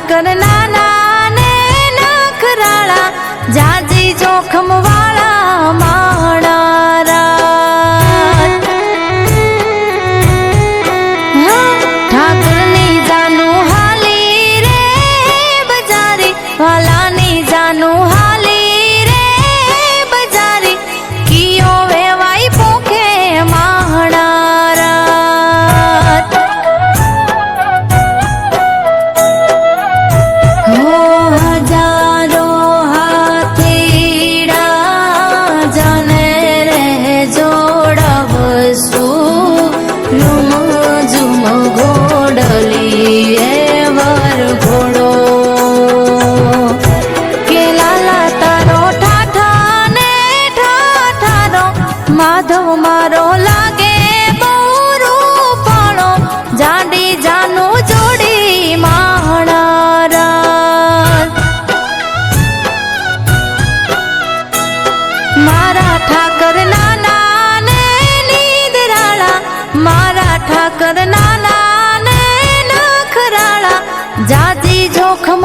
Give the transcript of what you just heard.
ઠાકર નાના ને નખરાળા જાજી જોખમ વાળા માણારા ઠાકરની જાનું હાલી રે બજારી વાલાની જાનું હાલી રે બજારી કિયો વેવાઈ પોખે માણારા હજારો હાથીડા જને રે જોડવશું રૂમ ઝુમ ઘોડલી એ વર ઘોડો કે લાલા તારો ઠાઠા ને ઠાઠારો માધવ મારો લાગે બહુ રૂપાળો જાડી જાનું જોડી માણારા મારા ઠાકર નાના ને નીદરાળા મારા ઠાકર નાના ને નખરાળા જાજી જોખમ